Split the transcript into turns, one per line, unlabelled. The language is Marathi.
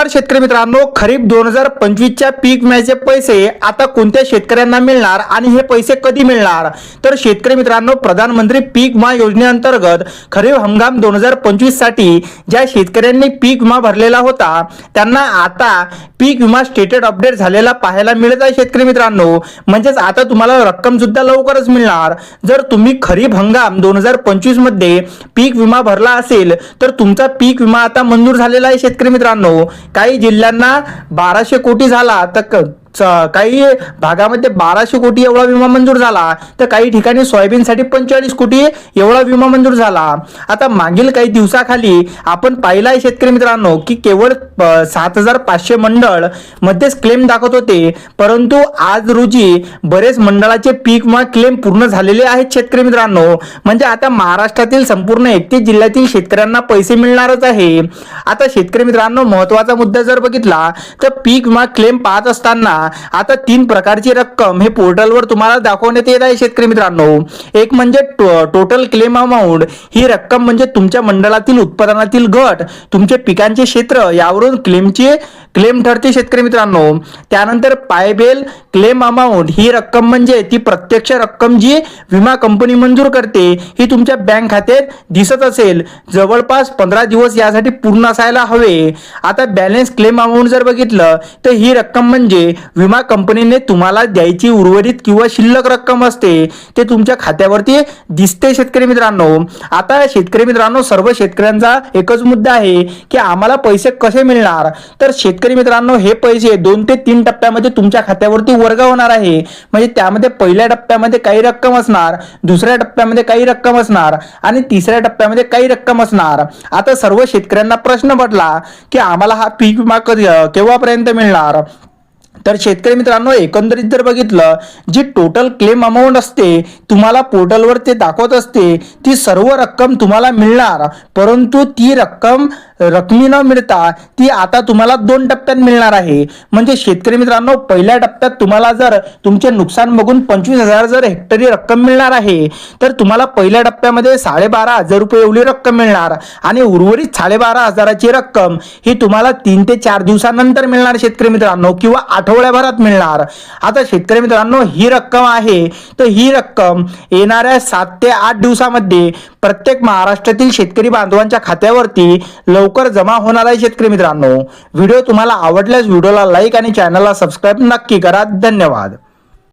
नमस्कार शेतकरी मित्रांनो, खरीप 2025 च्या पीक विम्याचे पैसे आता कोणत्या शेतकऱ्यांना मिळणार आणि हे पैसे कधी मिळणार? तर शेतकरी मित्रांनो, प्रधानमंत्री पीक विमा योजनेअंतर्गत खरीप हंगाम 2025 साठी ज्या शेतकऱ्यांनी पीक विमा भरलेला होता त्यांना आता पीक विमा स्टेटस अपडेट झालेला पाहायला मिळत आहे शेतकरी मित्रांनो. म्हणजेच आता तुम्हाला रक्कम सुद्धा लवकरच मिळणार. जर तुम्ही खरीप हंगाम 2025 मध्ये पीक विमा भरला असेल तर तुमचा पीक विमा आता मंजूर झालेला आहे शेतकरी मित्रांनो. काही जिल्ह्यांना 1200 कोटी झाला तर काही भागामध्ये 1200 कोटी एवढा विमा मंजूर झाला, तर काही ठिकाणी सोयाबीनसाठी 45 कोटी एवढा विमा मंजूर झाला. आता मागील काही दिवसाखाली आपण पाहिलं आहे शेतकरी मित्रांनो की केवळ 7500 मंडळ मध्येच क्लेम दाखवत होते, परंतु आज रोजी बरेच मंडळाचे पीक विमा क्लेम पूर्ण झालेले आहेत शेतकरी मित्रांनो. म्हणजे आता महाराष्ट्रातील संपूर्ण 31 जिल्ह्यातील शेतकऱ्यांना पैसे मिळणारच आहे. आता शेतकरी मित्रांनो, महत्त्वाचा मुद्दा जर बघितला तर पीक विमा क्लेम पाहत असताना आता 3 प्रकारची रक्कम हे पोर्टलवर तुम्हाला दाखवण्यात येत आहे शेतकरी मित्रांनो. एक म्हणजे टोटल क्लेम अमाऊंट. ही रक्कम म्हणजे तुमच्या मंडळातील उत्पादनातील घट, तुमचे पिकांचे क्षेत्र यावरून क्लेम ठरते शेतकरी मित्रांनो. त्यानंतर पायबेल क्लेम अमाऊंट. ही रक्कम म्हणजे ती प्रत्यक्ष रक्कम जी विमा कंपनी मंजूर करते, ही तुमच्या बँक खात्यात दिसत असेल. जवळपास 15 दिवस यासाठी पूर्ण असायला हवे. आता बॅलन्स क्लेम अमाऊंट जर बघितलं तर ही रक्कम म्हणजे विमा कंपनीने तुम्हाला द्यायची उर्वरित किंवा शिल्लक रक्कम असते, ते तुमच्या खात्यावरती दिसते शेतकरी मित्रांनो. आता शेतकरी मित्रांनो, सर्व शेतकऱ्यांचा एकच मुद्दा आहे की आम्हाला पैसे कसे मिळणार? तर शेतकरी मित्रांनो, हे पैसे 2 ते 3 टप्प्यामध्ये तुमच्या खात्यावरती वर्ग होणार आहे. म्हणजे त्यामध्ये पहिल्या टप्प्यामध्ये काही रक्कम असणार, दुसऱ्या टप्प्यामध्ये काही रक्कम असणार आणि तिसऱ्या टप्प्यामध्ये काही रक्कम असणार. आता सर्व शेतकऱ्यांना प्रश्न पडला की आम्हाला हा पीक विमा केव्हापर्यंत मिळणार? तर शेतकरी मित्रांनो, एकंदरीत जर बघितलं, जी टोटल क्लेम अमाऊंट असते तुम्हाला पोर्टलवर ते दाखवत असते, ती सर्व रक्कम तुम्हाला मिळणार. परंतु ती रक्कम रकमी न मिळता ती आता तुम्हाला 2 टप्प्यात मिळणार आहे. म्हणजे शेतकरी मित्रांनो, पहिल्या टप्प्यात तुम्हाला जर तुमचे नुकसान बघून 25,000 जर हेक्टरी रक्कम मिळणार आहे तर तुम्हाला पहिल्या टप्प्यामध्ये 12,500 रुपये एवढी रक्कम मिळणार आणि उर्वरित 12,500ची रक्कम ही तुम्हाला 3 ते 4 दिवसानंतर मिळणार शेतकरी मित्रांनो, किंवा आठवड्याभरात मिळणार. आता शेतकरी मित्रांनो, ही रक्कम आहे तर ही रक्कम येणाऱ्या 7 ते 8 दिवसामध्ये प्रत्येक महाराष्ट्रातील शेतकरी बांधवांच्या खात्यावरती लवकर जमा होणार आहे शेतकरी मित्रांनो. व्हिडिओ तुम्हाला आवडल्यास व्हिडिओला लाईक आणि चॅनलला सबस्क्राईब नक्की करा. धन्यवाद.